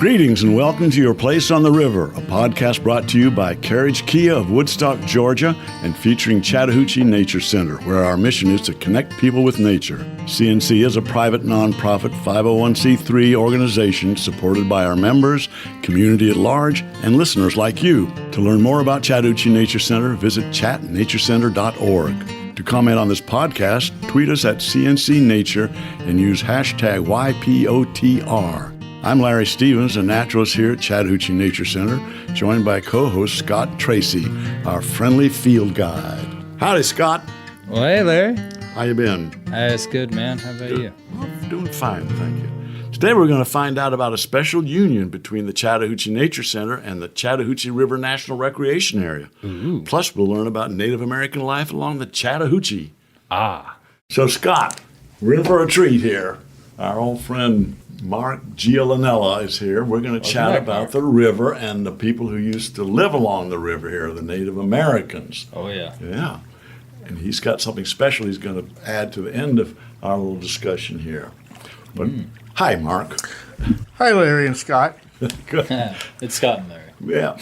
Greetings and welcome to Your Place on the River, a podcast brought to you by Carriage Kia of Woodstock, Georgia, and featuring Chattahoochee Nature Center, where our mission is to connect people with nature. CNC is a private, nonprofit 501c3 organization supported by our members, community at large, and listeners like you. To learn more about Chattahoochee Nature Center, visit chatnaturecenter.org. To comment on this podcast, tweet us at CNC Nature and use hashtag YPOTR. I'm Larry Stevens, a naturalist here at Chattahoochee Nature Center, joined by co-host Scott Tracy, our friendly field guide. Howdy, Scott. Well, hey, Larry. How you been? That's good, man. How about you? I'm doing fine, thank you. Today we're going to find out about a special union between the Chattahoochee Nature Center and the Chattahoochee River National Recreation Area. Ooh. Plus, we'll learn about Native American life along the Chattahoochee. So, Scott, we're in for a treat here. Our old friend Mark Gialanella is here. We're going to chat about the river and the people who used to live along the river here, the Native Americans. Oh, yeah. Yeah. And he's got something special he's going to add to the end of our little discussion here. But hi, Mark. Hi, Larry and Scott. Good. It's Scott and Larry. Yeah.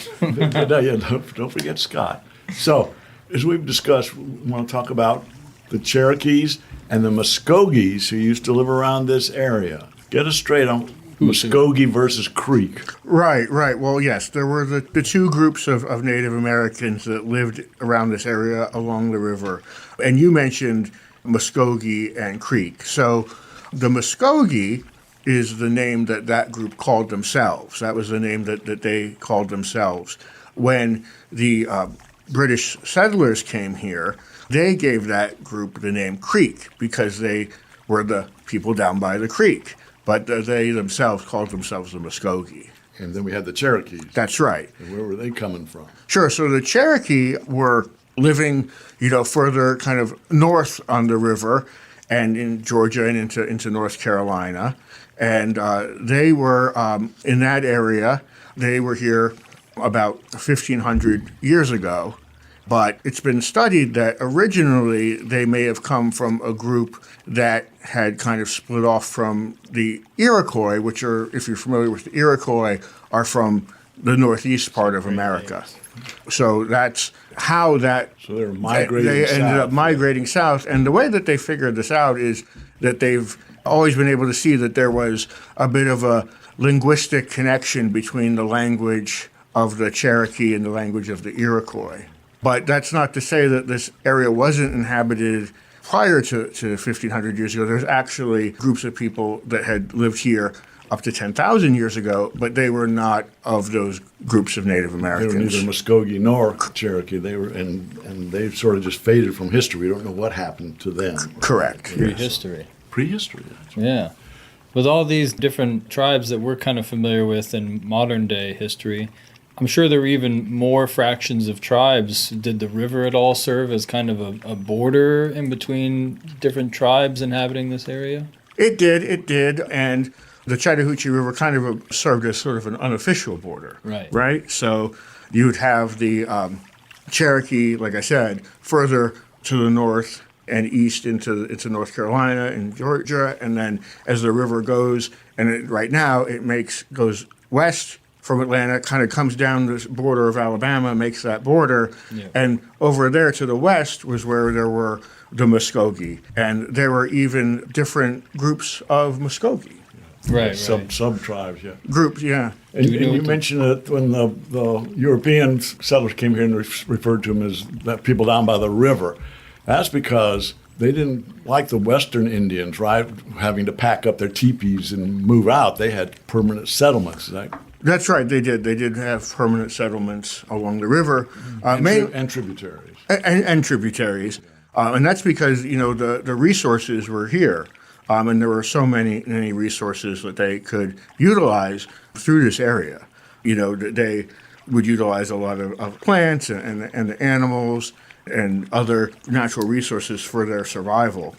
Don't forget Scott. So, as we've discussed, we want to talk about the Cherokees and the Muskogees who used to live around this area. Get us straight on Muskogee versus Creek. Right. Well, yes, there were the two groups of Native Americans that lived around this area along the river. And you mentioned Muskogee and Creek. So the Muskogee is the name that group called themselves. That was the name that they called themselves. When the British settlers came here, they gave that group the name Creek because they were the people down by the creek. But they themselves called themselves the Muskogee. And then we had the Cherokees. That's right. And where were they coming from? Sure. So the Cherokee were living, further kind of north on the river and in Georgia and into North Carolina. And they were in that area. They were here about 1,500 years ago. But it's been studied that originally they may have come from a group that had kind of split off from the Iroquois, which are, if you're familiar with the Iroquois, are from the northeast part of America. So that's how that... So they were migrating They south. ended up migrating south. And the way that they figured this out is that they've always been able to see that there was a bit of a linguistic connection between the language of the Cherokee and the language of the Iroquois. But that's not to say that this area wasn't inhabited prior to 1,500 years ago. There's actually groups of people that had lived here up to 10,000 years ago, but they were not of those groups of Native They Americans. were neither Muskogee nor Cherokee. They were, and they've sort of just faded from history. We don't know what happened to them. Correct. Prehistory. Prehistory, that's right. Yeah. With all these different tribes that we're kind of familiar with in modern day history, I'm sure there were even more fractions of tribes. Did the river at all serve as kind of a border in between different tribes inhabiting this area? It did. And the Chattahoochee River kind of served as sort of an unofficial border. Right? So you would have the Cherokee, like I said, further to the north and east into North Carolina and Georgia. And then as the river goes, and right now it goes west from Atlanta, kind of comes down this border of Alabama, makes that border. Yeah. And over there to the west was where there were the Muskogee. And there were even different groups of Muskogee. Right. Sub-tribes, yeah. Groups, yeah. And you mentioned that when the European settlers came here and referred to them as the people down by the river. That's because they didn't like the Western Indians, right, having to pack up their teepees and move out. They had permanent settlements. That's right. They did. They did have permanent settlements along the river, and tributaries. And tributaries, and that's because the resources were here, and there were so many resources that they could utilize through this area. They would utilize a lot of plants and the animals and other natural resources for their survival.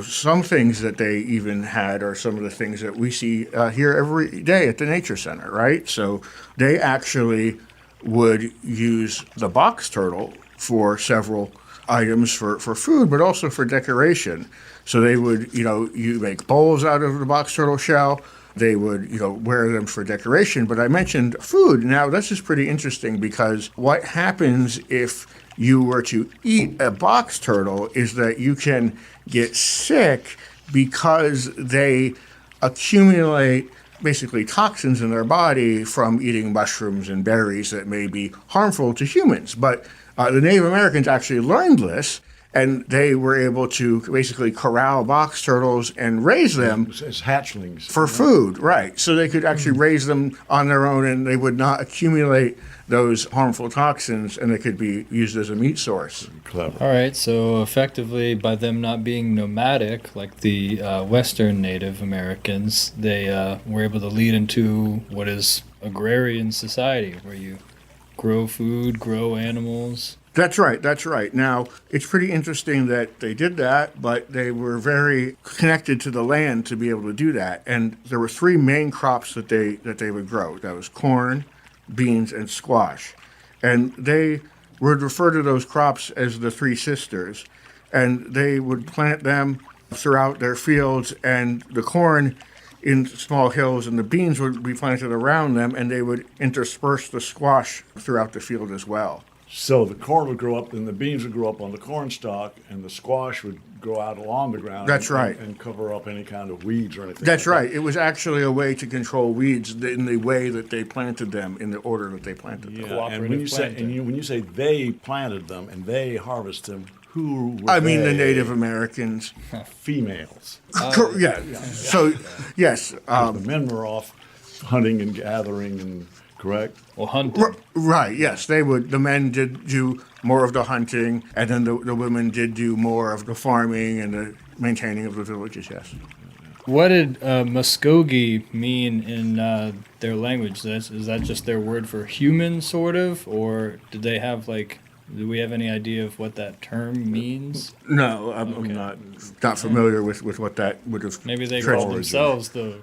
Some things that they even had are some of the things that we see here every day at the Nature Center, right? So they actually would use the box turtle for several items for food, but also for decoration. So they would, you make bowls out of the box turtle shell. they would, wear them for decoration. But I mentioned food. Now, this is pretty interesting because what happens if you were to eat a box turtle is that you can get sick because they accumulate basically toxins in their body from eating mushrooms and berries that may be harmful to humans. But the Native Americans actually learned this, and they were able to basically corral box turtles and raise them as hatchlings for food, right? So they could actually raise them on their own, and they would not accumulate those harmful toxins, and they could be used as a meat source. Clever. All right, so effectively, by them not being nomadic like the Western Native Americans, they were able to lead into what is agrarian society, where you grow food, grow animals. That's right. Now, it's pretty interesting that they did that, but they were very connected to the land to be able to do that. And there were three main crops that they would grow. That was corn, beans, and squash. And they would refer to those crops as the Three Sisters. And they would plant them throughout their fields, and the corn in small hills, and the beans would be planted around them, and they would intersperse the squash throughout the field as well. So the corn would grow up, and the beans would grow up on the corn stalk, and the squash would grow out along the ground. That's right. And cover up any kind of weeds or anything. That's like right. It was actually a way to control weeds in the way that they planted them, in the order that they planted them. Yeah, and when you say when you say they planted them and they harvested them, who were I mean, the they? Native Americans. Females. Yeah. So, yes. The men were off hunting and gathering, and correct. Well, hunting. Right, yes. The men did do more of the hunting, and then the women did do more of the farming and the maintaining of the villages, yes. What did Muskogee mean in their language? Is that just their word for human, sort of? Or did they have, do we have any idea of what that term means? No, I'm not familiar with what that would have. Maybe they called themselves the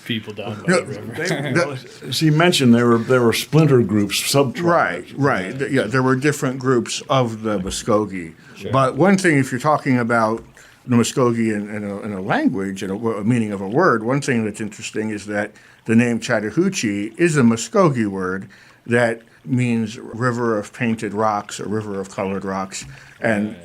people down by the river. As he mentioned, there were splinter groups, sub-tribes. Right. Yeah, there were different groups of the Muskogee. Sure. But one thing, if you're talking about the Muskogee in a language and a meaning of a word, one thing that's interesting is that the name Chattahoochee is a Muskogee word that means river of painted rocks or river of colored rocks. And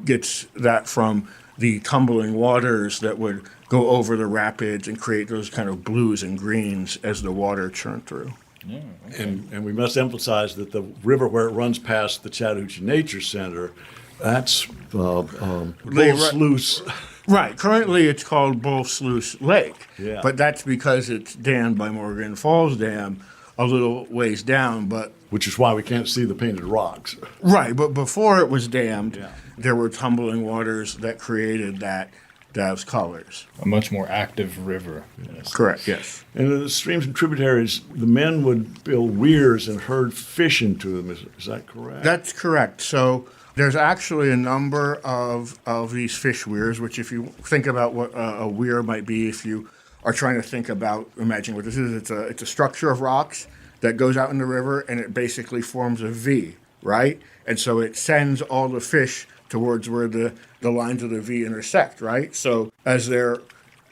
gets that from the tumbling waters that would go over the rapids and create those kind of blues and greens as the water churned through. Yeah, okay. And we must emphasize that the river where it runs past the Chattahoochee Nature Center, that's Bull Sluice. Right. Currently, it's called Bull Sluice Lake. Yeah. But that's because it's dammed by Morgan Falls Dam a little ways down. Which is why we can't see the painted rocks. Right. But before it was dammed, there were tumbling waters that created those colors. A much more active river. Yes. Correct. Yes. And in the streams and tributaries, the men would build weirs and herd fish into them. Is that correct? That's correct. So there's actually a number of these fish weirs, which if you think about what a weir might be, if you are trying to imagine what this is, it's a structure of rocks that goes out in the river, and it basically forms a V, right? And so it sends all the fish towards where the lines of the V intersect, right? So as they're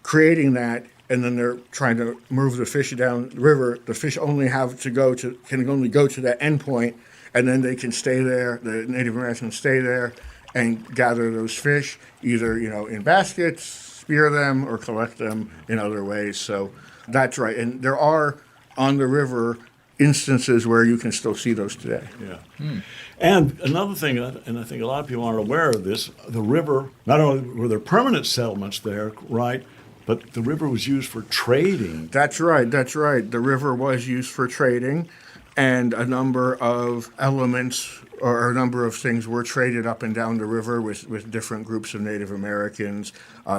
creating that, and then they're trying to move the fish down the river, the fish can only go to that end point, and then they can stay there. The Native Americans stay there and gather those fish, either in baskets, spear them, or collect them in other ways. So that's right. And there are on the river instances where you can still see those today. Yeah. And another thing, and I think a lot of people aren't aware of this, the river, not only were there permanent settlements there, right, but the river was used for trading. That's right. The river was used for trading, and a number of elements or a number of things were traded up and down the river with different groups of Native Americans.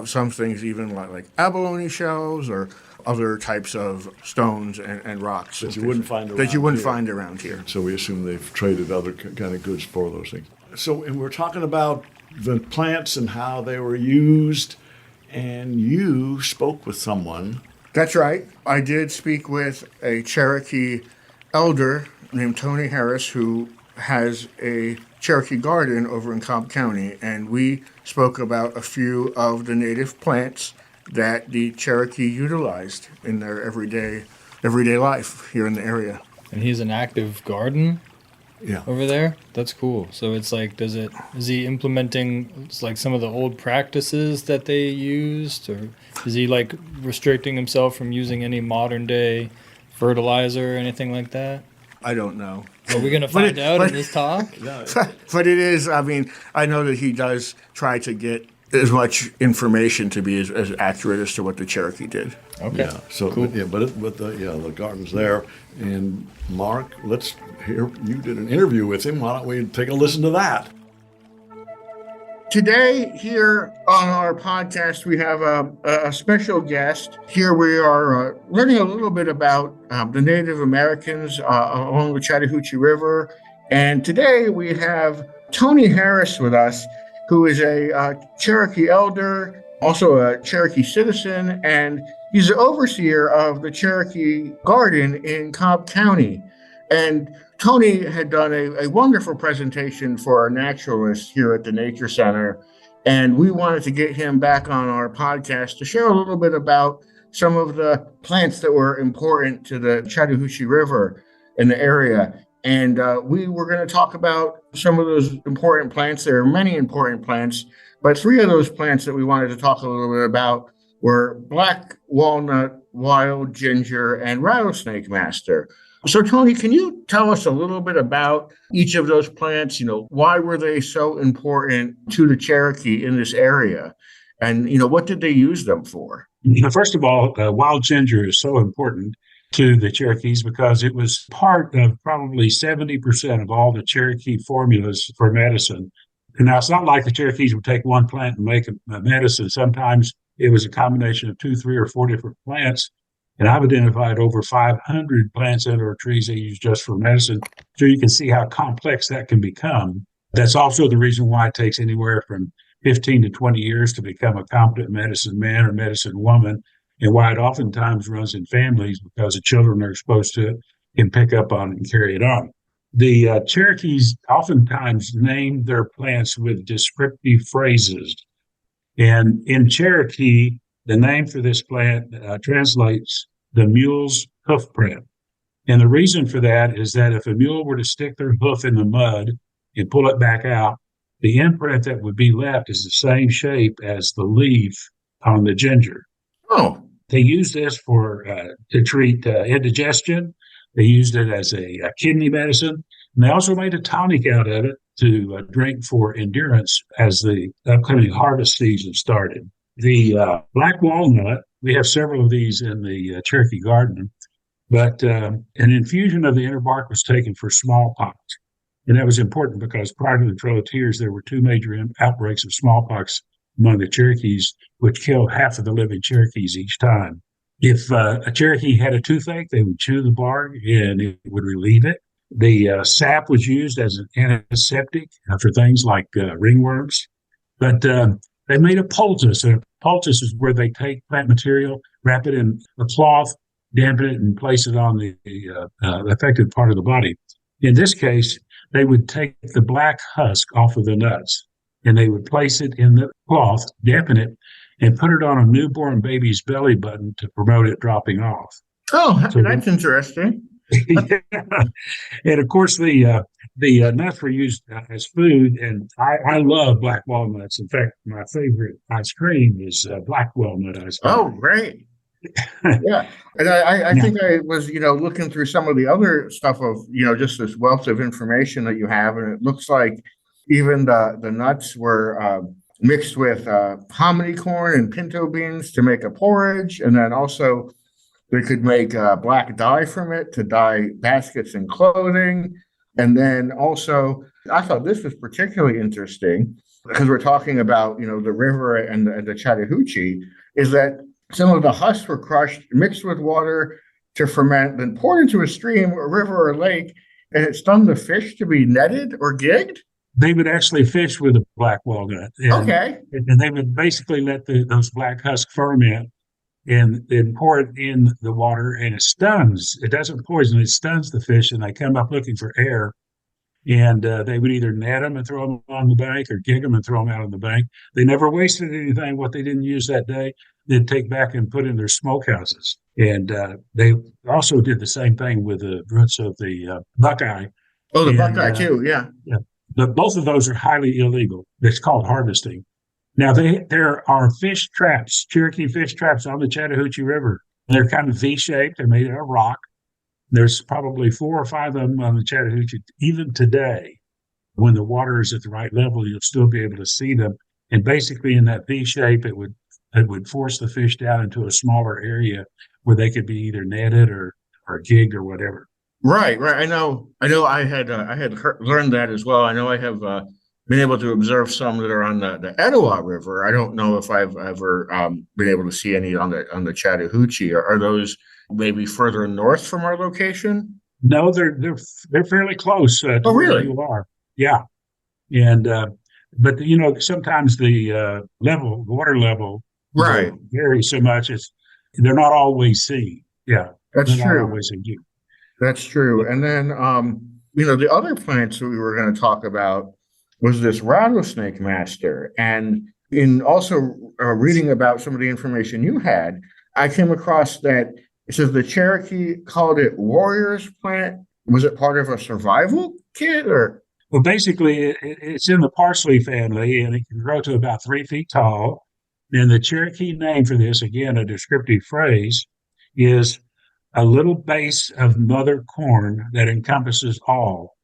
Some things even like abalone shells or other types of stones and rocks That you wouldn't find around here. So we assume they've traded other kind of goods for those things. So, and we're talking about the plants and how they were used, and you spoke with someone. That's right. I did speak with a Cherokee elder named Tony Harris, who has a Cherokee garden over in Cobb County, and we spoke about a few of the native plants that the Cherokee utilized in their everyday life here in the area. And he's an active garden Yeah. over there. That's cool. So it's like, is he implementing like some of the old practices that they used, or is he like restricting himself from using any modern day fertilizer or anything like that? I don't know. Are we gonna find out in this talk? But it is, I mean, I know that he does try to get as much information to be as accurate as to what the Cherokee did. Okay. Yeah. So, Cool. but the garden's there. And Mark, let's hear, you did an interview with him. Why don't we take a listen to that? Today, here on our podcast, we have a special guest. Here we are learning a little bit about the Native Americans along the Chattahoochee River. And today we have Tony Harris with us, who is a Cherokee elder, also a Cherokee citizen, and he's the overseer of the Cherokee Garden in Cobb County. And Tony had done a wonderful presentation for our naturalists here at the Nature Center, and we wanted to get him back on our podcast to share a little bit about some of the plants that were important to the Chattahoochee River in the area. And we were going to talk about some of those important plants. There are many important plants, but three of those plants that we wanted to talk a little bit about were black walnut, wild ginger, and rattlesnake master. So, Tony, can you tell us a little bit about each of those plants? You know, why were they so important to the Cherokee in this area? And, you know, what did they use them for? First of all, wild ginger is so important to the Cherokees because it was part of probably 70% of all the Cherokee formulas for medicine. And now, it's not like the Cherokees would take one plant and make a medicine. Sometimes it was a combination of 2, 3, or 4 different plants. And I've identified over 500 plants and/or trees they use just for medicine. So you can see how complex that can become. That's also the reason why it takes anywhere from 15 to 20 years to become a competent medicine man or medicine woman, and why it oftentimes runs in families because the children are exposed to it, can pick up on it and carry it on. The Cherokees oftentimes name their plants with descriptive phrases. And in Cherokee, the name for this plant translates the mule's hoof print. And the reason for that is that if a mule were to stick their hoof in the mud and pull it back out, the imprint that would be left is the same shape as the leaf on the ginger. Oh, they used this to treat indigestion. They used it as a kidney medicine. And they also made a tonic out of it to drink for endurance as the upcoming harvest season started. The black walnut, we have several of these in the Cherokee Garden, but an infusion of the inner bark was taken for smallpox. And that was important because prior to the Trail of Tears, there were 2 major outbreaks of smallpox among the Cherokees, which killed half of the living Cherokees each time. If a Cherokee had a toothache, they would chew the bark and it would relieve it. The sap was used as an antiseptic for things like ringworms. But they made a poultice. And a poultice is where they take plant material, wrap it in a cloth, dampen it, and place it on the affected part of the body. In this case, they would take the black husk off of the nuts, and they would place it in the cloth, dampen it, and put it on a newborn baby's belly button to promote it dropping off. Oh, So that's interesting. yeah. And of course, the nuts were used as food, and I love black walnuts. In fact, my favorite ice cream is black walnut ice cream. Oh, great. Yeah. And I think I was, looking through some of the other stuff of, just this wealth of information that you have. And it looks like even the nuts were mixed with hominy corn and pinto beans to make a porridge. And then also they could make black dye from it to dye baskets and clothing. And then also, I thought this was particularly interesting because we're talking about, the river and the Chattahoochee, is that some of the husks were crushed, mixed with water to ferment, then poured into a stream, a river, or lake, and it stung the fish to be netted or gigged. They would actually fish with a black walnut. Okay. And they would basically let those black husks ferment and then pour it in the water, and it stuns. It doesn't poison, it stuns the fish, and they come up looking for air. And they would either net them and throw them on the bank or gig them and throw them out on the bank. They never wasted anything, what they didn't use that day. they'd take back and put in their smokehouses. And they also did the same thing with the roots of the buckeye. Oh, the And, buckeye too, yeah. Yeah. But both of those are highly illegal. It's called harvesting. Now, there are fish traps, Cherokee fish traps on the Chattahoochee River. They're kind of V-shaped. They're made out of rock. There's probably 4 or 5 of them on the Chattahoochee. Even today, when the water is at the right level, you'll still be able to see them. And basically, in that V shape, it would force the fish down into a smaller area where they could be either netted or jigged or whatever. Right, right. I know. I had learned that as well. I know I have been able to observe some that are on the Etowah River. I don't know if I've ever been able to see any on the Chattahoochee. Are those maybe further north from our location? No, they're fairly close to where you are. Yeah, and but sometimes the water level right vary so much. They're not always seen. Yeah, that's they're true. Not always in view. That's true. And then the other plants that we were going to talk about was this rattlesnake master. And in also reading about some of the information you had, I came across that it says the Cherokee called it warrior's plant. Was it part of a survival kit or? Well, basically, it's in the parsley family, and it can grow to about 3 feet tall. And the Cherokee name for this, again, a descriptive phrase, is a little base of mother corn that encompasses all.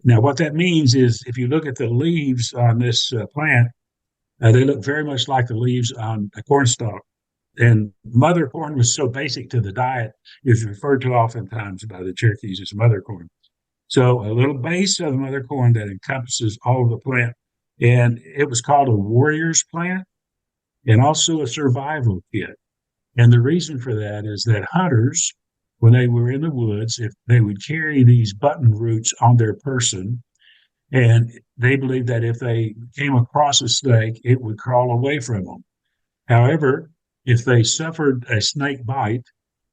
Now, what that means is if you look at the leaves on this plant, they look very much like the leaves on a cornstalk. And mother corn was so basic to the diet, it's referred to oftentimes by the Cherokees as mother corn. So a little base of the mother corn that encompasses all of the plant. And it was called a warrior's plant and also a survival kit. And the reason for that is that hunters, when they were in the woods, if they would carry these button roots on their person, and they believed that if they came across a snake, it would crawl away from them. However, if they suffered a snake bite,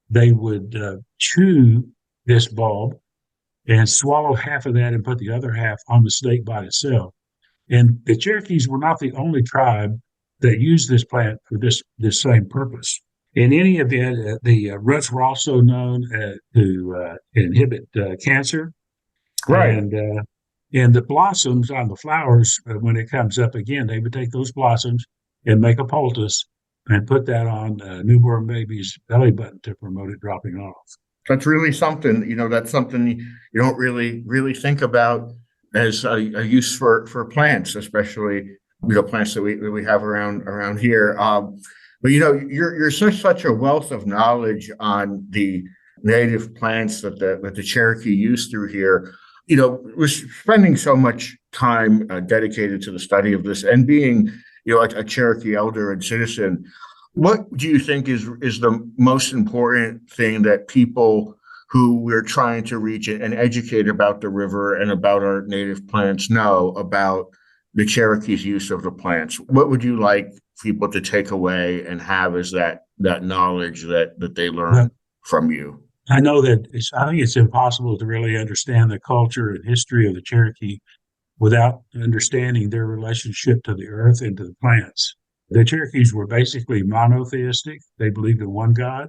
they would chew this bulb and swallow half of that and put the other half on the snake bite itself. And the Cherokees were not the only tribe that used this plant for this same purpose. In any event, the roots were also known to inhibit cancer. Right. And the blossoms on the flowers, when it comes up again, they would take those blossoms and make a poultice and put that on a newborn baby's belly button to promote it dropping off. That's really something, that's something you don't really think about as a use for plants, especially, plants that we have around here. But you're such a wealth of knowledge on the native plants that the Cherokee use through here. We're spending so much time dedicated to the study of this and being, a Cherokee elder and citizen. What do you think is the most important thing that people who we're trying to reach and educate about the river and about our native plants know about the Cherokee's use of the plants? What would you like people to take away and have as that knowledge that they learn from you? I know that I think it's impossible to really understand the culture and history of the Cherokee without understanding their relationship to the earth and to the plants. The Cherokees were basically monotheistic. They believed in one God.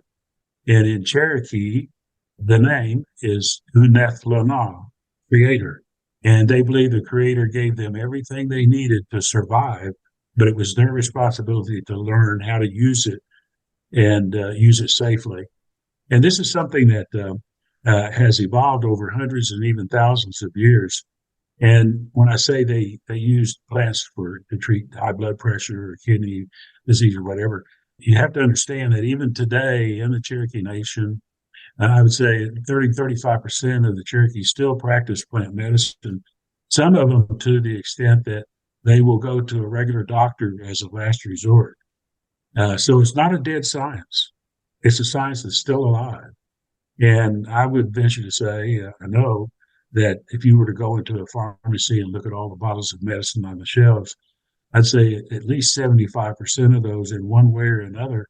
And in Cherokee, the name is Unethlana, creator. And they believed the creator gave them everything they needed to survive, but it was their responsibility to learn how to use it and use it safely. And this is something that has evolved over hundreds and even thousands of years. And when I say they used plants to treat high blood pressure or kidney disease or whatever, you have to understand that even today in the Cherokee Nation, I would say 35% of the Cherokee still practice plant medicine, some of them to the extent that they will go to a regular doctor as a last resort. So it's not a dead science. It's a science that's still alive. And I would venture to say, I know that if you were to go into a pharmacy and look at all the bottles of medicine on the shelves, I'd say at least 75% of those in one way or another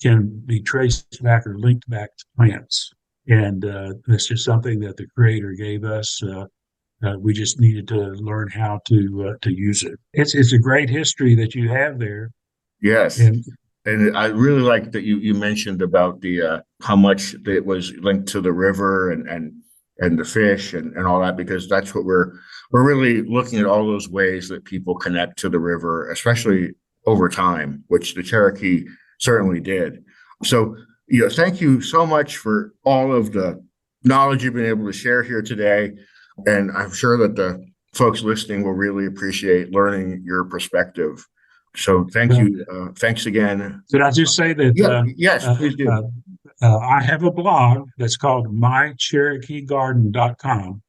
can be traced back or linked back to plants. And it's just something that the Creator gave us. We just needed to learn how to use it. It's a great history that you have there. Yes. And I really like that you mentioned about the how much it was linked to the river and the fish and all that, because that's what we're really looking at, all those ways that people connect to the river, especially over time, which the Cherokee certainly did. So, thank you so much for all of the knowledge you've been able to share here today. And I'm sure that the folks listening will really appreciate learning your perspective. So thank you. Thanks again. Did I just say that? Yes, please do. I have a blog that's called mycherokeegarden.com,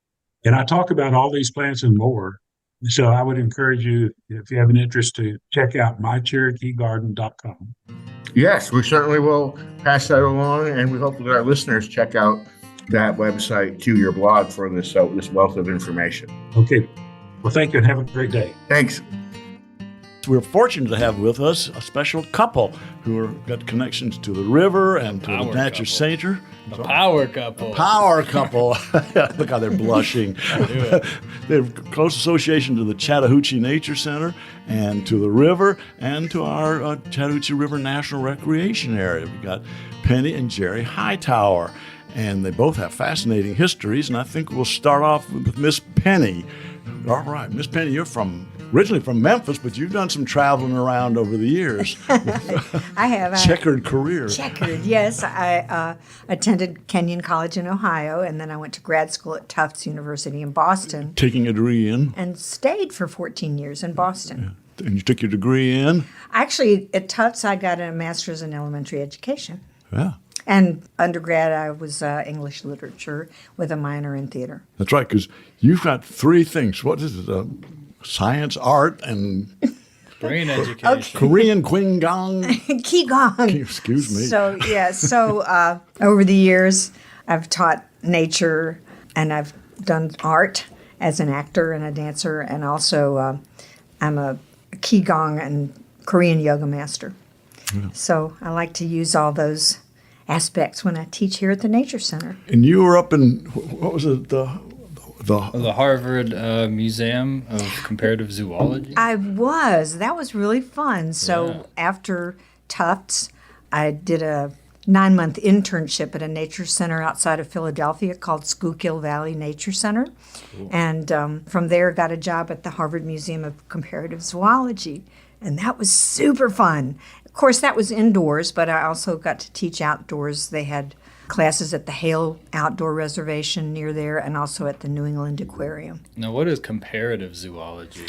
and I talk about all these plants and more. So I would encourage you, if you have an interest, to check out mycherokeegarden.com. Yes, we certainly will pass that along, and we hope that our listeners check out that website to your blog for this wealth of information. Okay. Well, thank you, and have a great day. Thanks. We're fortunate to have with us a special couple who got connections to the river and to the Nature Center. A power couple. Power couple. Look how they're blushing. They have close association to the Chattahoochee Nature Center and to the river and to our Chattahoochee River National Recreation Area. We've got Penny and Jerry Hightower, and they both have fascinating histories, and I think we'll start off with Miss Penny. All right, Miss Penny, you're originally from Memphis, but you've done some traveling around over the years. I have. Checkered career. Checkered, yes. I attended Kenyon College in Ohio, and then I went to grad school at Tufts University in Boston. Taking a degree in? And stayed for 14 years in Boston. Yeah. And you took your degree in? Actually, at Tufts, I got a master's in elementary education. Yeah. And undergrad, I was English literature with a minor in theater. That's right, because you've got three things. What is it? Science, art, and brain education. Korean Kwangong. Qigong. Excuse me. So, yeah. So over the years, I've taught nature and I've done art as an actor and a dancer. And also I'm a Qigong and Korean yoga master. Yeah. So I like to use all those aspects when I teach here at the Nature Center. And you were up in, what was it, the Harvard Museum of Comparative Zoology? I was. That was really fun. So after Tufts, I did a 9-month internship at a nature center outside of Philadelphia called Schuylkill Valley Nature Center. Cool. And from there, got a job at the Harvard Museum of Comparative Zoology. And that was super fun. Of course, that was indoors, but I also got to teach outdoors. They had classes at the Hale Outdoor Reservation near there and also at the New England Aquarium. Now, what is comparative zoology?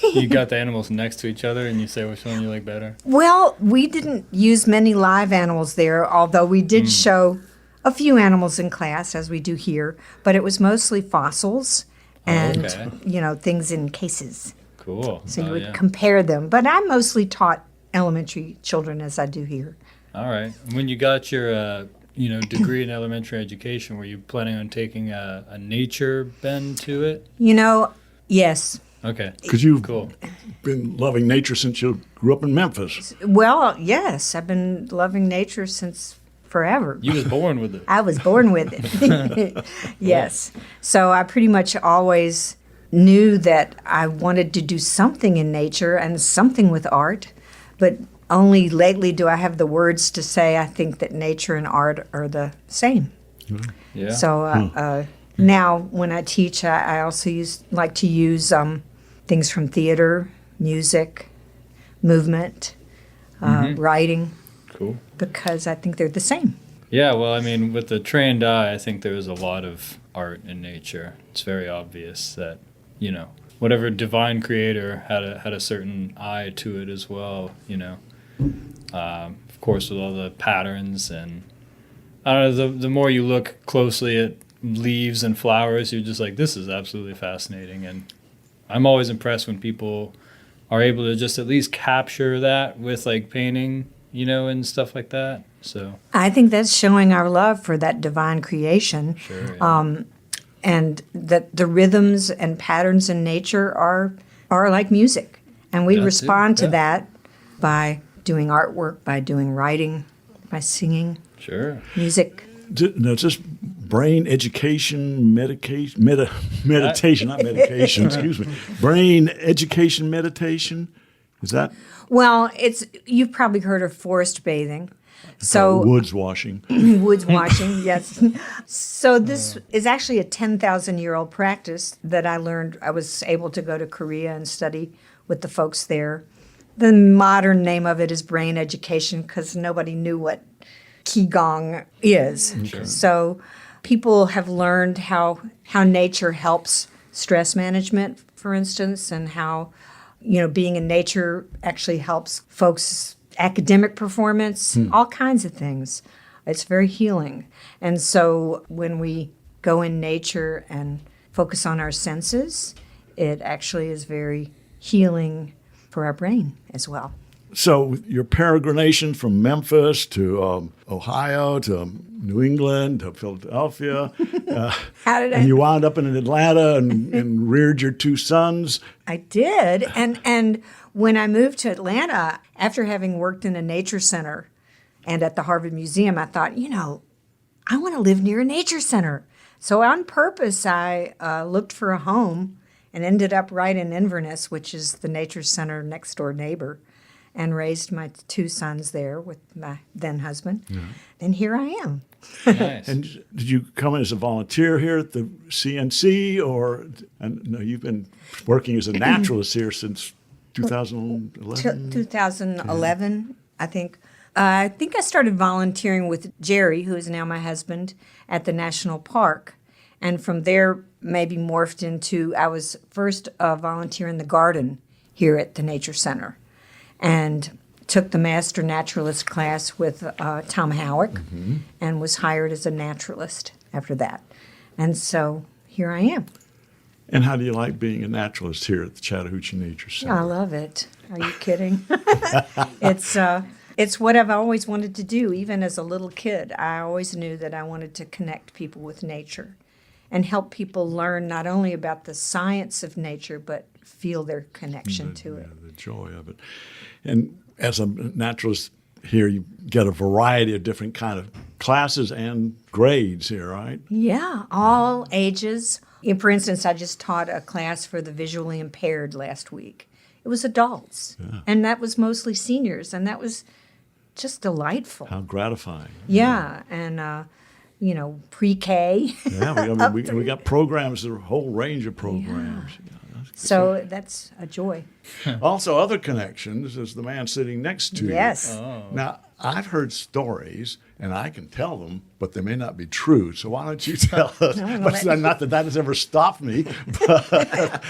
You got the animals next to each other and you say which one you like better? Well, we didn't use many live animals there, although we did show a few animals in class, as we do here, but it was mostly fossils and, things in cases. Cool. So you would compare them. But I mostly taught elementary children as I do here. All right. When you got your degree in elementary education, were you planning on taking a nature bend to it? Yes. Okay. Because you've been loving nature since you grew up in Memphis. Well, yes. I've been loving nature since forever. You was born with it. I was born with it. Yes. So I pretty much always knew that I wanted to do something in nature and something with art, but only lately do I have the words to say I think that nature and art are the same. Yeah. So now when I teach, I also like to use things from theater, music, movement, writing. Cool. Because I think they're the same. Yeah, well, I mean, with the trained eye, I think there's a lot of art in nature. It's very obvious that, whatever divine creator had a certain eye to it as well, Of course, with all the patterns and, I don't know, the more you look closely at leaves and flowers, you're just like, this is absolutely fascinating. And I'm always impressed when people are able to just at least capture that with like painting, and stuff like that. So I think that's showing our love for that divine creation. Sure, yeah. And that the rhythms and patterns in nature are like music. And we respond to that by doing artwork, by doing writing, by singing. Sure. Music. No, it's just brain education, meditation, not medication, excuse me. Brain education, meditation, Is that Well, you've probably heard of forest bathing. So woods washing? woods washing, yes. So this is actually a 10,000-year-old practice that I learned. I was able to go to Korea and study with the folks there. The modern name of it is brain education because nobody knew what Qigong is. Okay. So people have learned how nature helps stress management, for instance, and how being in nature actually helps folks' academic performance, all kinds of things. It's very healing. And so when we go in nature and focus on our senses, it actually is very healing for our brain as well. So your peregrination from Memphis to Ohio to New England to Philadelphia, and you wound up in Atlanta and reared your two sons. I did. And when I moved to Atlanta, after having worked in a nature center and at the Harvard Museum, I thought, I want to live near a nature center. So on purpose, I looked for a home and ended up right in Inverness, which is the nature center next door neighbor, and raised my two sons there with my then husband. Mm-hmm. And here I am. Nice. And did you come in as a volunteer here at the CNC, no, you've been working as a naturalist here since 2011? 2011, I think. I think I started volunteering with Jerry, who is now my husband, at the national park. And from there, maybe morphed into, I was first a volunteer in the garden here at the Nature Center, and took the Master Naturalist class with Tom Howick, and was hired as a naturalist after that. And so here I am. And how do you like being a naturalist here at the Chattahoochee Nature Center? I love it. Are you kidding? It's what I've always wanted to do, even as a little kid. I always knew that I wanted to connect people with nature and help people learn not only about the science of nature, but feel their connection to it. The joy of it. And as a naturalist here, you get a variety of different kind of classes and grades here, right? Yeah, all ages. For instance, I just taught a class for the visually impaired last week. It was adults, and that was mostly seniors, and that was just delightful. How gratifying. Yeah, and pre-K. Yeah, we got programs, a whole range of programs. Yeah. So that's a joy. Also, other connections is the man sitting next to you. Yes. Oh. Now, I've heard stories, and I can tell them, but they may not be true. So why don't you tell us? Not that has ever stopped me. But,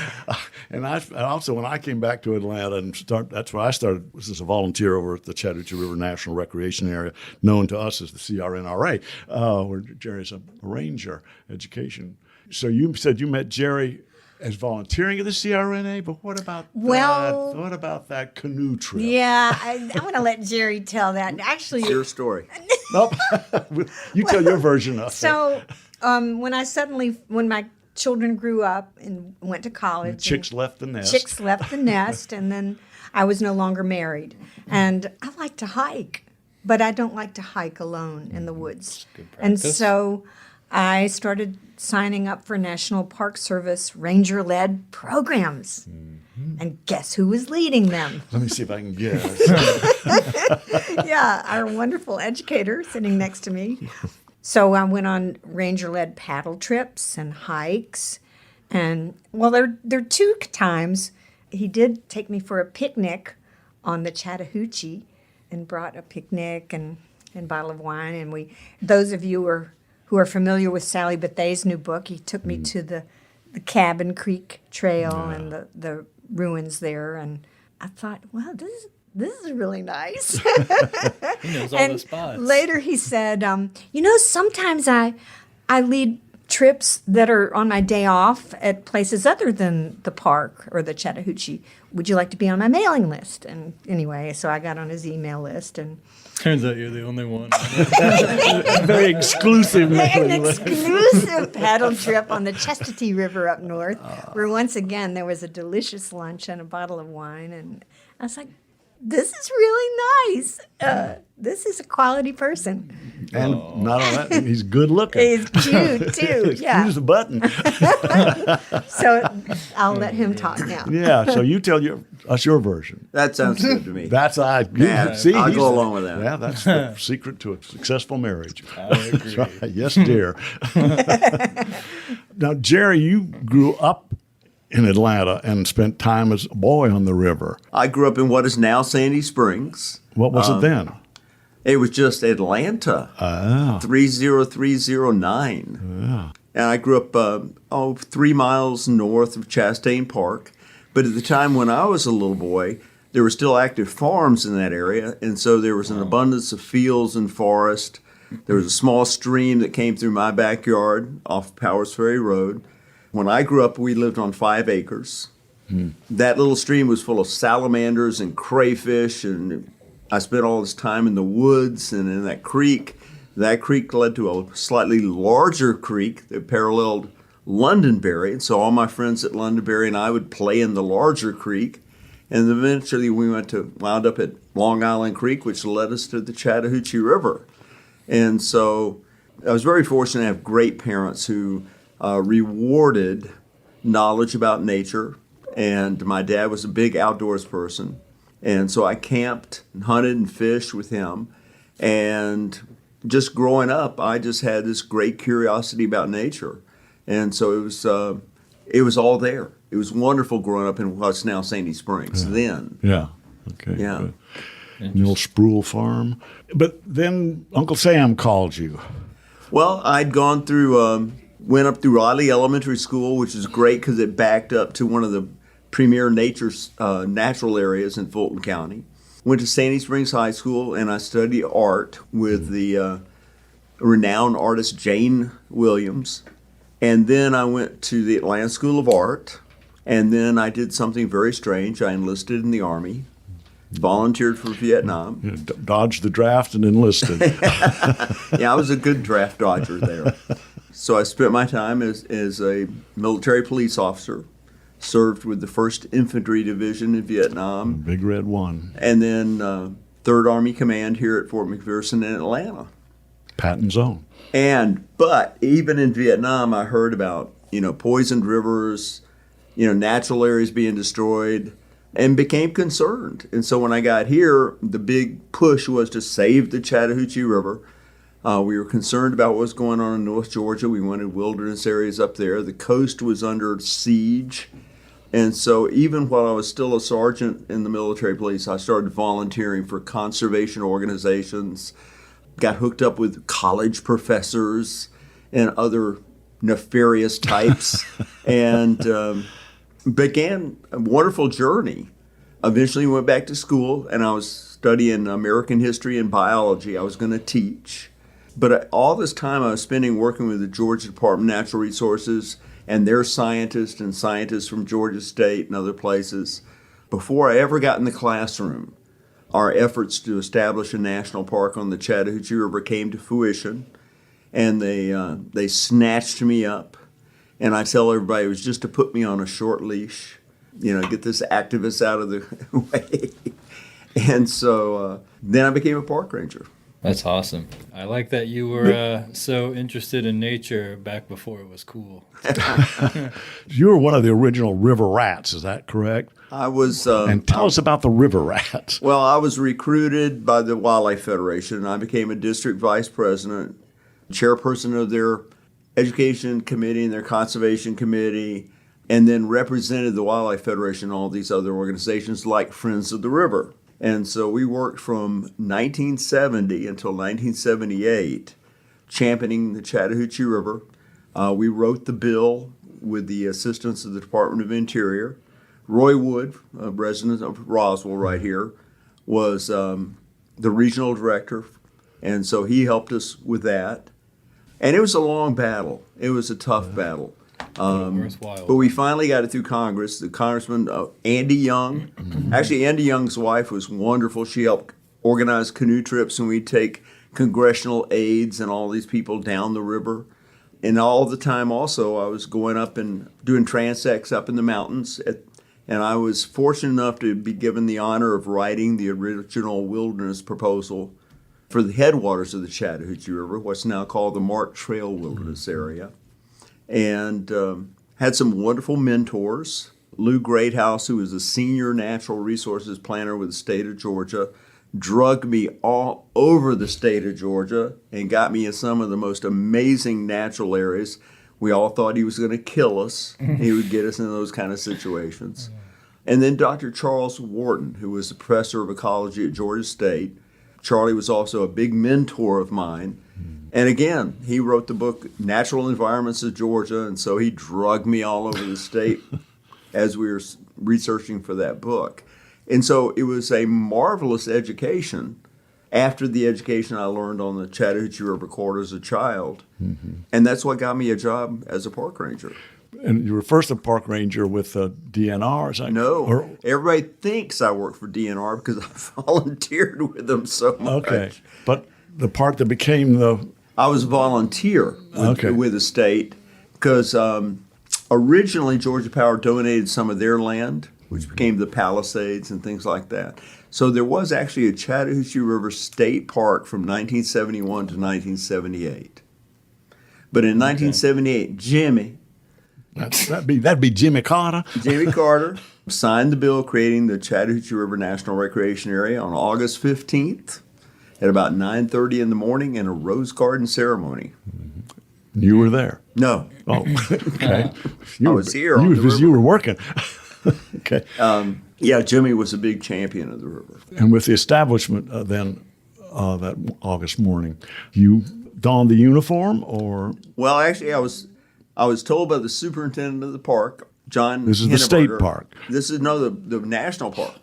and I also, when I came back to Atlanta that's where I started, was as a volunteer over at the Chattahoochee River National Recreation Area, known to us as the CRNRA, where Jerry's a ranger education. So you said you met Jerry as volunteering at the CRNA, but what about that canoe trip? Yeah, I want to let Jerry tell that. Actually, it's your story. Nope. You tell your version of it. So when my children grew up and went to college, Chicks left the nest. Chicks left the nest, and then I was no longer married. And I like to hike, but I don't like to hike alone in the woods. Good And practice. so I started signing up for National Park Service ranger-led programs. Mm-hmm. And guess who was leading them? Let me see if I can guess. Yeah, our wonderful educator sitting next to me. So I went on ranger-led paddle trips and hikes. And, well, there are two times he did take me for a picnic on the Chattahoochee and brought a picnic and bottle of wine. And those of you who are familiar with Sally Bethay's new book, he took me to the Cabin Creek Trail and the ruins there. And I thought, wow, this is really nice. He knows all the spots. Later he said, sometimes I lead trips that are on my day off at places other than the park or the Chattahoochee. Would you like to be on my mailing list? And anyway, so I got on his email list. And turns out you're the only one. Very exclusive. an exclusive paddle trip on the Chattahoochee River up north, where once again there was a delicious lunch and a bottle of wine. And I was like, this is really nice. This is a quality person. And not all that, he's good looking. He's cute too. Yeah. Use the button. So I'll let him talk now. Yeah. So you tell us your version. That sounds good to me. That's Yeah, see. I'll he's- go along with that. Yeah, that's the secret to a successful marriage. I agree. That's right. Yes, dear. Now, Jerry, you grew up in Atlanta and spent time as a boy on the river. I grew up in what is now Sandy Springs. What was it then? It was just Atlanta, 30309. Yeah. And I grew up 3 miles north of Chastain Park. But at the time when I was a little boy, there were still active farms in that area. And so there was an abundance of fields and forest. There was a small stream that came through my backyard off Powers Ferry Road. When I grew up, we lived on 5 acres. That little stream was full of salamanders and crayfish, and I spent all this time in the woods and in that creek. That creek led to a slightly larger creek that paralleled Londonderry, and so all my friends at Londonderry and I would play in the larger creek, and eventually we wound up at Long Island Creek, which led us to the Chattahoochee River. And so I was very fortunate to have great parents who rewarded knowledge about nature, and my dad was a big outdoors person, and so I camped and hunted and fished with him. And just growing up, I just had this great curiosity about nature, and so it was all there. It was wonderful growing up in what's now Sandy Springs then. Yeah. Okay. Yeah. Good. The old Sproul farm. But then Uncle Sam called you. Well, I'd gone through, went up through Riley Elementary School, which is great because it backed up to one of the premier natural areas in Fulton County. Went to Sandy Springs High School, and I studied art with the renowned artist Jane Williams. And then I went to the Atlanta School of Art, and then I did something very strange. I enlisted in the Army, volunteered for Vietnam. You dodged the draft and enlisted. Yeah, I was a good draft dodger there. So I spent my time as a military police officer, served with the 1st Infantry Division in Vietnam, Big Red One. and then 3rd Army Command here at Fort McPherson in Atlanta. Patton's own. But even in Vietnam, I heard about, poisoned rivers, natural areas being destroyed, and became concerned. And so when I got here, the big push was to save the Chattahoochee River. We were concerned about what was going on in North Georgia. We wanted wilderness areas up there. The coast was under siege. And so even while I was still a sergeant in the military police, I started volunteering for conservation organizations, got hooked up with college professors and other nefarious types, and began a wonderful journey. Eventually went back to school, and I was studying American history and biology. I was going to teach. But all this time I was spending working with the Georgia Department of Natural Resources and their scientists and scientists from Georgia State and other places. Before I ever got in the classroom, our efforts to establish a national park on the Chattahoochee River came to fruition, and they snatched me up. And I tell everybody it was just to put me on a short leash, get this activist out of the way. And so then I became a park ranger. That's awesome. I like that you were so interested in nature back before it was cool. You were one of the original river rats, is that correct? I was. And tell us about the river rats. Well, I was recruited by the Wildlife Federation, and I became a district vice president, chairperson of their education committee and their conservation committee, and then represented the Wildlife Federation and all these other organizations like Friends of the River. And so we worked from 1970 until 1978 championing the Chattahoochee River. We wrote the bill with the assistance of the Department of Interior. Roy Wood, a resident of Roswell right here, was the regional director, and so he helped us with that. And it was a long battle. It was a tough battle. Worthwhile. But we finally got it through Congress. The Congressman, Andy Young, actually Andy Young's wife was wonderful. She helped organize canoe trips, and we'd take congressional aides and all these people down the river. And all the time also I was going up and doing transects up in the mountains. And I was fortunate enough to be given the honor of writing the original wilderness proposal for the headwaters of the Chattahoochee River, what's now called the Mark Trail Wilderness area, and had some wonderful mentors. Lou Greathouse, who was a senior natural resources planner with the state of Georgia, drugged me all over the state of Georgia and got me in some of the most amazing natural areas. We all thought he was going to kill us. He would get us in those kind of situations. And then Dr. Charles Wharton, who was the professor of ecology at Georgia State. Charlie was also a big mentor of mine. And again, he wrote the book Natural Environments of Georgia, and so he drugged me all over the state as we were researching for that book. And so it was a marvelous education after the education I learned on the Chattahoochee River corridor as a child. And that's what got me a job as a park ranger. And you were first a park ranger with DNR, is that? No, everybody thinks I work for DNR because I volunteered with them so much. Okay, but the park that became the... I was a volunteer with the state because originally Georgia Power donated some of their land, which became the Palisades and things like that. So there was actually a Chattahoochee River State Park from 1971 to 1978. But in 1978, That'd be Jimmy Carter. Jimmy Carter signed the bill creating the Chattahoochee River National Recreation Area on August 15th at about 9:30 in the morning in a rose garden ceremony. You were there. No. Oh, okay. I was here on the river. You were working. Okay. Yeah, Jimmy was a big champion of the river. And with the establishment that August morning, you donned the uniform, or? Well, actually, I was told by the superintendent of the park, John This is the state Henneberger- park. This is the national park.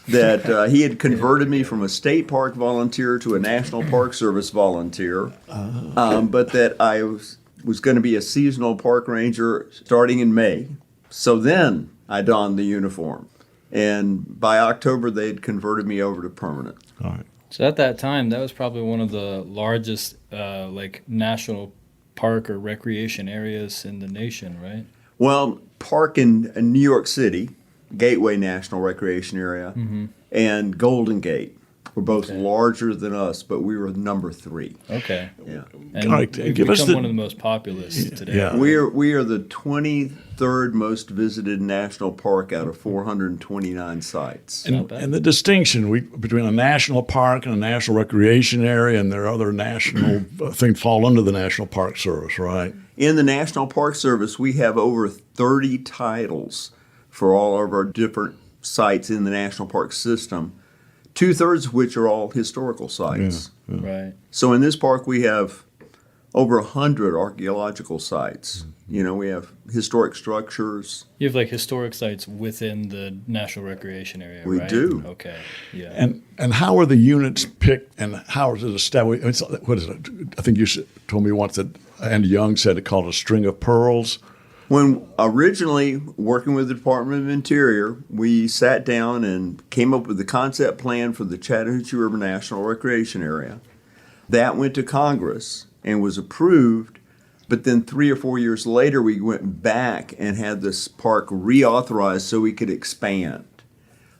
That he had converted me from a state park volunteer to a National Park Service volunteer, but that I was going to be a seasonal park ranger starting in May. So then I donned the uniform. And by October, they had converted me over to permanent. All right. So at that time, that was probably one of the largest national park or recreation areas in the nation, right? Well, park in New York City, Gateway National Recreation Area, and Golden Gate were both larger than us, but we were number 3. Okay. Yeah. And All right, we've give us become the- one of the most populous today. Yeah. We are the 23rd most visited national park out of 429 sites. And the distinction between a national park and a national recreation area, and there are other national things fall under the National Park Service, right? In the National Park Service, we have over 30 titles for all of our different sites in the national park system, 2/3 of which are all historical sites. Right. So in this park, we have over 100 archaeological sites. You know, we have historic structures. You have like historic sites within the National Recreation Area, We right? do. Okay. Yeah. And how are the units picked, and how is it established? What is it? I think you told me once that Andy Young said it called a string of pearls. When originally working with the Department of Interior, we sat down and came up with the concept plan for the Chattahoochee River National Recreation Area. That went to Congress and was approved, but then 3 or 4 years later, we went back and had this park reauthorized so we could expand.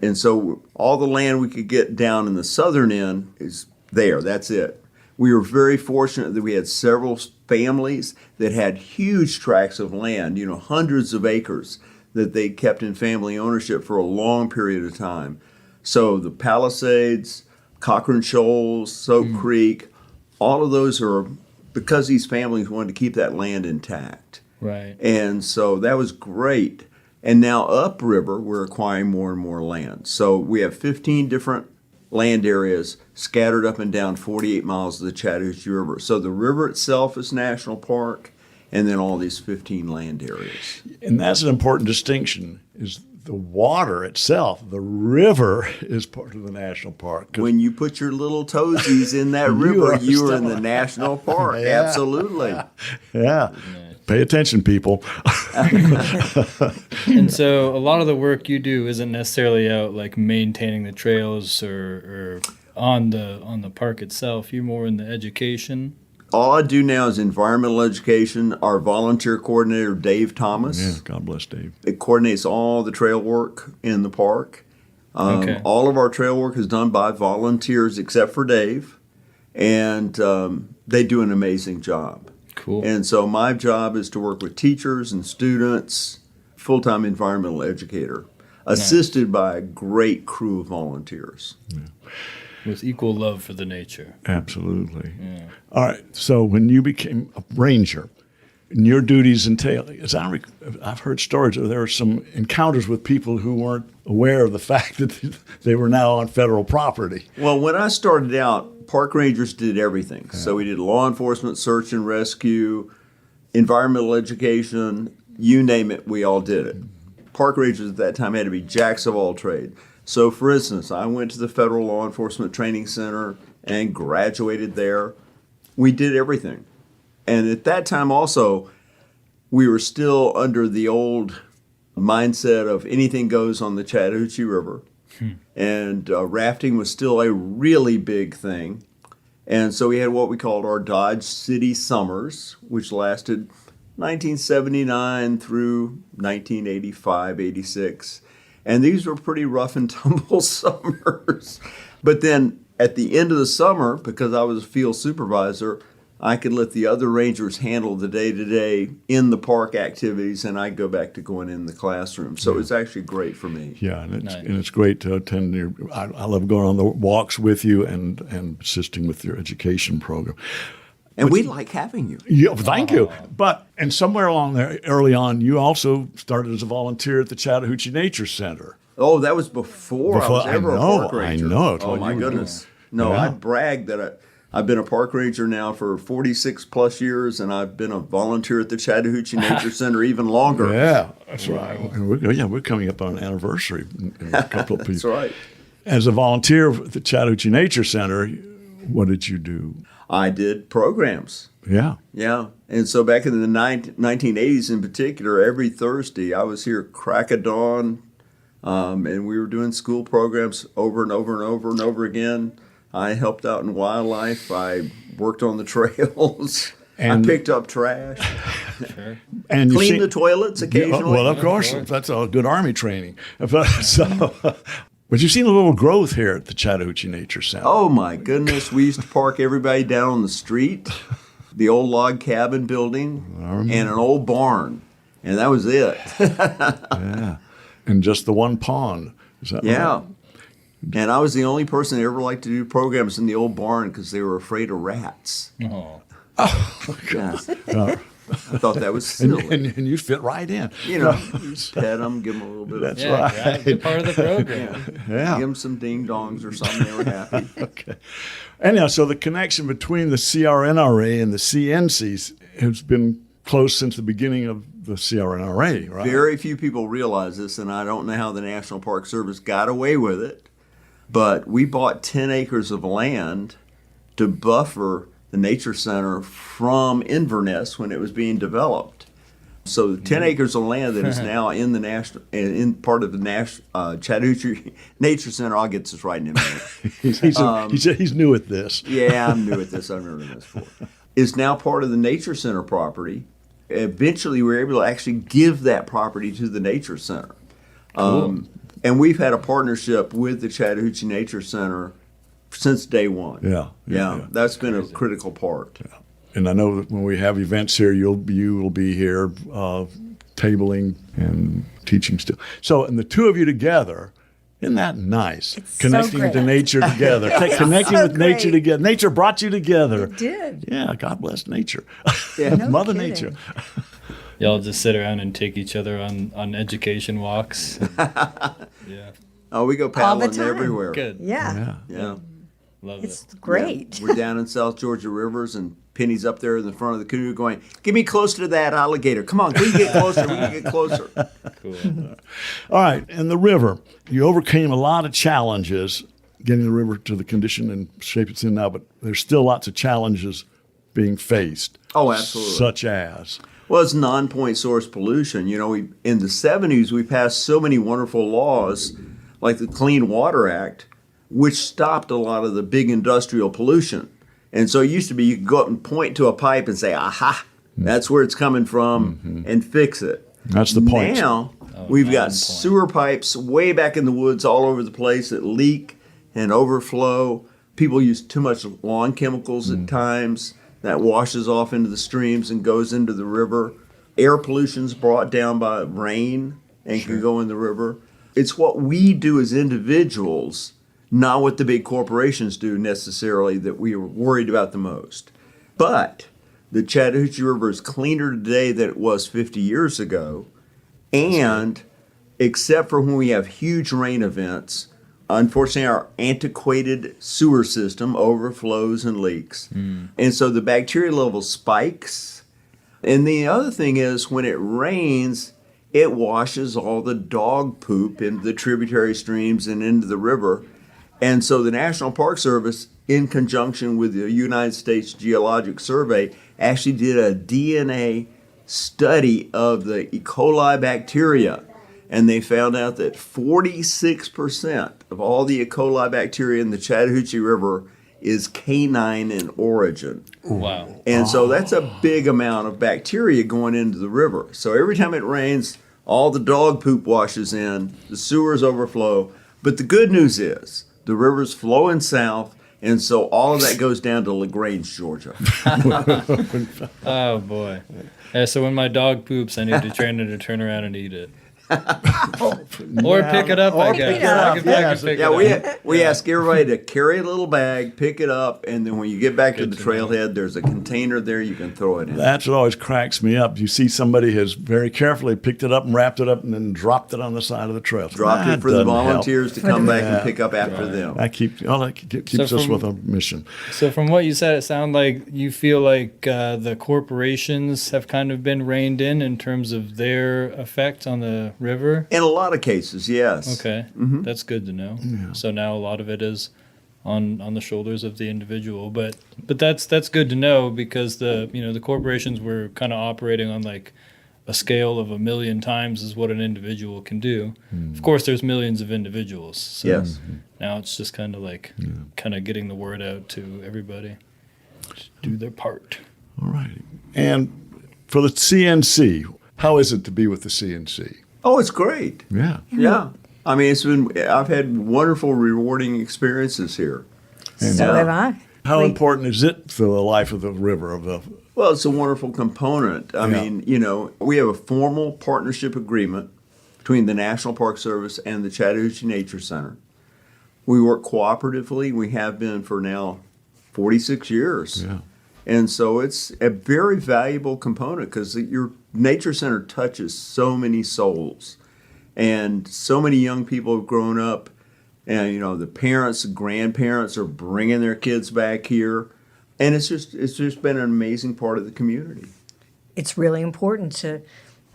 And so all the land we could get down in the southern end is there. That's it. We were very fortunate that we had several families that had huge tracts of land, hundreds of acres that they kept in family ownership for a long period of time. So the Palisades, Cochrane Shoals, Soap Creek, all of those are because these families wanted to keep that land intact. Right. And so that was great. And now upriver, we're acquiring more and more land. So we have 15 different land areas scattered up and down 48 miles of the Chattahoochee River. So the river itself is national park, and then all these 15 land areas. And that's an important distinction, is the water itself. The river is part of the national park. When you put your little toesies in that river, you are in the national park. Yeah. Absolutely. Yeah. Pay attention, people. And so a lot of the work you do isn't necessarily out like maintaining the trails or on the park itself. You're more in the education. All I do now is environmental education. Our volunteer coordinator, Dave Thomas, Yeah, God bless Dave. it coordinates all the trail work in the park. Okay. All of our trail work is done by volunteers except for Dave. and they do an amazing job. Cool. And so my job is to work with teachers and students, full-time environmental educator, assisted by a great crew of volunteers. With equal love for the nature. Absolutely. Yeah. All right. So when you became a ranger, and your duties entail, I've heard stories where there were some encounters with people who weren't aware of the fact that they were now on federal property. Well, when I started out, park rangers did everything. Yeah. So we did law enforcement, search and rescue, environmental education, you name it, we all did it. Park rangers at that time had to be jacks of all trade. So, for instance, I went to the Federal Law Enforcement Training Center and graduated there. We did everything. And at that time also, we were still under the old mindset of anything goes on the Chattahoochee River. And rafting was still a really big thing. And so we had what we called our Dodge City Summers, which lasted 1979 through 1985, 86. And these were pretty rough and tumble summers. But then at the end of the summer, because I was a field supervisor, I could let the other rangers handle the day-to-day in the park activities, and I'd go back to going in the classroom. So it's actually great for me. Yeah, and it's great to attend your. I love going on the walks with you and assisting with your education program. And we like having you. Yeah, thank you. And somewhere along there, early on, you also started as a volunteer at the Chattahoochee Nature Center. Oh, that was before I was ever a park ranger. I know. Oh, my goodness. No, yeah. I brag that I've been a park ranger now for 46 plus years, and I've been a volunteer at the Chattahoochee Nature Center even longer. Yeah, that's right. And we're coming up on an anniversary in a couple of people. That's right. As a volunteer at the Chattahoochee Nature Center, what did you do? I did programs. Yeah. Yeah. And so back in the 1980s in particular, every Thursday I was here crack of dawn, and we were doing school programs over and over and over and over again. I helped out in wildlife. I worked on the trails. And I picked up trash. Sure. And cleaned the toilets occasionally. Well, of course. That's a good Army training. But you've seen a little growth here at the Chattahoochee Nature Center. Oh, my goodness. We used to park everybody down on the street, the old log cabin building, and an old barn. And that was it. Yeah. And just the one pond. Is that right? And I was the only person that ever liked to do programs in the old barn because they were afraid of rats. Oh, God. Yeah. I thought that was silly. And you fit right in. You know, you just pet them, give them a little bit That's of... right. Right. Part of the program. Yeah. Give them some ding-dongs or something. They were happy. Okay. Anyhow, so the connection between the CRNRA and the CNCs has been close since the beginning of the CRNRA, right? Very few people realize this, and I don't know how the National Park Service got away with it, but we bought 10 acres of land to buffer the Nature Center from Inverness when it was being developed. So 10 acres of land that is now in the in part of the Chattahoochee Nature Center. I'll get this right in a minute. He's new at this. Yeah, I'm new at this. I've never done this before. Is now part of the Nature Center property. Eventually, we were able to actually give that property to the Nature Center. Cool. And we've had a partnership with the Chattahoochee Nature Center since day one. Yeah. That's been a critical part. Yeah. And I know that when we have events here, you will be here tabling and teaching still. So, and the two of you together, isn't that nice? It's connecting so with great. nature together. Connecting so with nature great. together. Nature brought you together. It did. Yeah, God bless nature. Yeah. No Mother kidding. Nature. Y'all just sit around and take each other on education walks. Yeah. Oh, we go All the paddling time. everywhere. Good. Yeah. Yeah. Love It's it. great. We're down in South Georgia rivers, and Penny's up there in the front of the canoe going, "Get me close to that alligator. Come on, we can get closer. We can get closer." Cool. All right, and the river. You overcame a lot of challenges getting the river to the condition and shape it's in now, but there's still lots of challenges being faced. Oh, absolutely. Such as? Well, it's non-point source pollution. You know, in the 70s, we passed so many wonderful laws, like the Clean Water Act, which stopped a lot of the big industrial pollution. And so it used to be you could go up and point to a pipe and say, aha, that's where it's coming from, and fix it. That's the point. Now, we've got sewer pipes way back in the woods all over the place that leak and overflow. People use too much lawn chemicals at times. That washes off into the streams and goes into the river. Air pollution's brought down by rain and can go in the river. It's what we do as individuals, not what the big corporations do necessarily, that we are worried about the most. But the Chattahoochee River is cleaner today than it was 50 years ago. And except for when we have huge rain events, unfortunately, our antiquated sewer system overflows and leaks. And so the bacteria level spikes. And the other thing is, when it rains, it washes all the dog poop into the tributary streams and into the river. And so the National Park Service, in conjunction with the United States Geologic Survey, actually did a DNA study of the E. coli bacteria. And they found out that 46% of all the E. coli bacteria in the Chattahoochee River is canine in origin. Wow. And so that's a big amount of bacteria going into the river. So every time it rains, all the dog poop washes in, the sewers overflow. But the good news is the river's flowing south, and so all of that goes down to LaGrange, Georgia. Oh, boy. So when my dog poops, I need to train it to turn around and eat it. Or pick it up, I guess. pick it up. I can pick Yeah, it up. we ask everybody to carry a little bag, pick it up, and then when you get back to the trailhead, there's a container there you can throw it in. That's what always cracks me up. You see somebody has very carefully picked it up and wrapped it up and then dropped it on the side of the trail. Dropped That it for the doesn't help. volunteers to come back and pick up after them. That keeps So us from- with a mission. So from what you said, it sounded like you feel like the corporations have kind of been reined in terms of their effect on the river. In a lot of cases, yes. Okay, that's good to know. So now a lot of it is on the shoulders of the individual, but that's good to know, because the corporations were kind of operating on like a scale of 1,000,000 times is what an individual can do. Of course, there's millions of individuals. So Yes. now it's just kind of like getting the word out to everybody. Just do their part. All right. And for the CNC, how is it to be with the CNC? Oh, it's great. Yeah. Yeah. I mean, I've had wonderful, rewarding experiences here. So have I. How important is it for the life of the river? Well, it's a wonderful component. I mean, we have a formal partnership agreement between the National Park Service and the Chattahoochee Nature Center. We work cooperatively. We have been for now 46 years. Yeah. And so it's a very valuable component, because your nature center touches so many souls. And so many young people have grown up, and the parents, grandparents are bringing their kids back here. And it's just been an amazing part of the community. It's really important to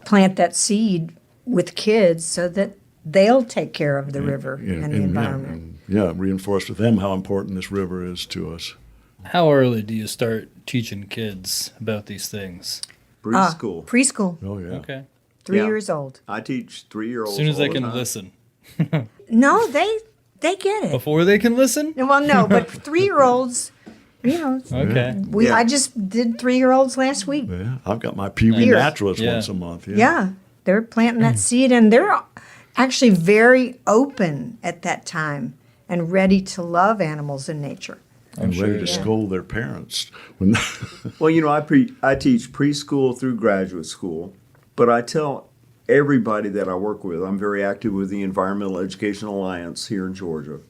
plant that seed with kids so that they'll take care of the river and the environment. Reinforce with them how important this river is to us. How early do you start teaching kids about these things? Preschool. Preschool, Oh, yeah. Okay. 3 Yeah. years old. I teach 3-year-olds. As soon as they all the can time. listen. No, they get it. Before they can listen? Well, no, but 3-year-olds, Okay. Yeah. I just did 3-year-olds last week. Yeah. I've got my PV Here. naturalist Yeah. once a month. Yeah, they're planting that seed, and they're actually very open at that time and ready to love animals and nature. And ready to scold their parents. When Well, I teach preschool through graduate school, but I tell everybody that I work with, I'm very active with the Environmental Education Alliance here in Georgia,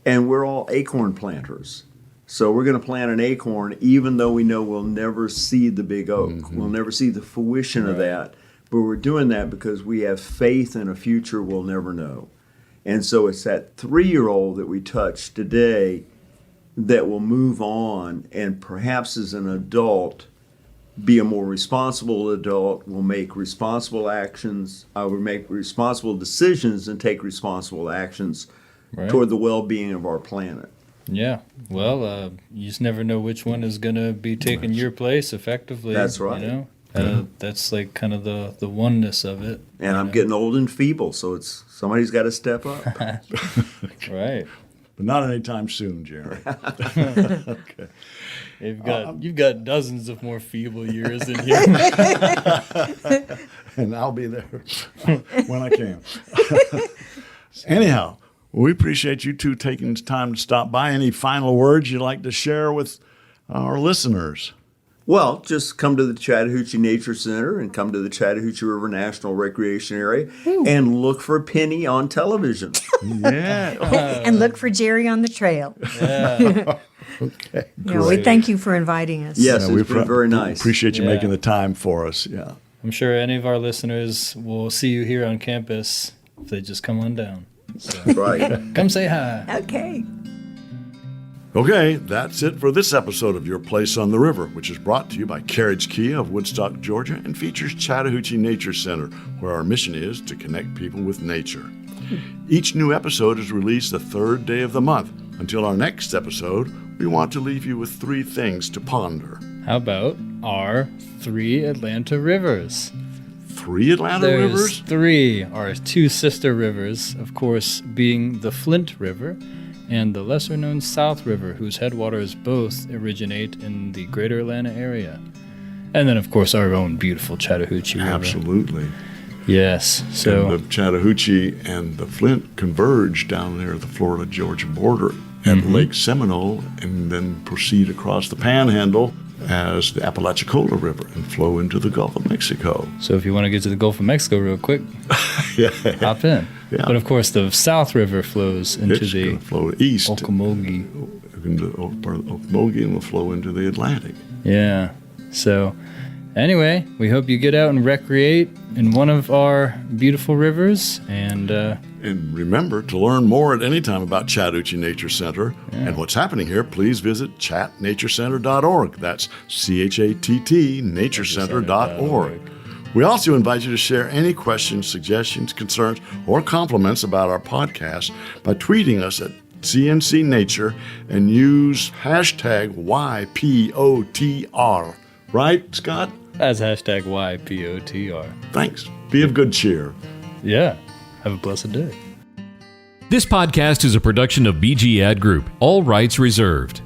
and we're all acorn planters. So we're going to plant an acorn, even though we know we'll never see the big oak. We'll never see the fruition of that. But we're doing that because we have faith in a future we'll never know. And so it's that 3-year-old that we touch today that will move on, and perhaps as an adult be a more responsible adult, will make responsible actions, will make responsible decisions and take responsible actions toward the well-being of our planet. Yeah. Well, you just never know which one is going to be taking your place effectively. That's right. That's like kind of the oneness of it. And I'm getting old and feeble, so somebody's got to step up. Right. But not anytime soon, Jerry. Okay. You've got dozens of more feeble years in here. And I'll be there when I can. Anyhow, We appreciate you two taking the time to stop by. Any final words you'd like to share with our listeners? Well, just come to the Chattahoochee Nature Center and come to the Chattahoochee River National Recreation Area and look for Penny on television. Yeah. And look for Jerry on the trail. Yeah. Okay. We thank you for inviting us. Yes, it's been very We nice. appreciate you Yeah. making the time for us. Yeah. I'm sure any of our listeners will see you here on campus if they just come on down. So Right. come say hi. Okay. Okay, that's it for this episode of Your Place on the River, which is brought to you by Carriage Kia of Woodstock, Georgia, and features Chattahoochee Nature Center, where our mission is to connect people with nature. Each new episode is released the third day of the month. Until our next episode, we want to leave you with 3 things to ponder. How about our 3 Atlanta rivers? 3 Atlanta There's rivers? 3. Our 2 sister rivers, of course, being the Flint River and the lesser-known South River, whose headwaters both originate in the greater Atlanta area. And then, of course, our own beautiful Chattahoochee River. Absolutely. Yes. So And the Chattahoochee and the Flint converge down there at the Florida-Georgia border at Lake Seminole and then proceed across the Panhandle as the Apalachicola River and flow into the Gulf of Mexico. So if you want to get to the Gulf of Mexico real quick, Yeah. hop in. Yeah. But of course, the South River flows into It's the going to flow east Ocmulgee. into Ocmulgee and will flow into the Atlantic. Yeah. So anyway, we hope you get out and recreate in one of our beautiful rivers. And And remember, to learn more at any time about Chattahoochee Nature Center and what's happening here, please visit chatnaturecenter.org. That's CHATT naturecenter.org. We also invite you to share any questions, suggestions, concerns, or compliments about our podcast by tweeting us at CNC Nature and use hashtag YPOTR. Right, Scott? as hashtag YPOTR. Thanks. Be of good cheer. Yeah. Have a blessed day. This podcast is a production of BG Ad Group. All rights reserved.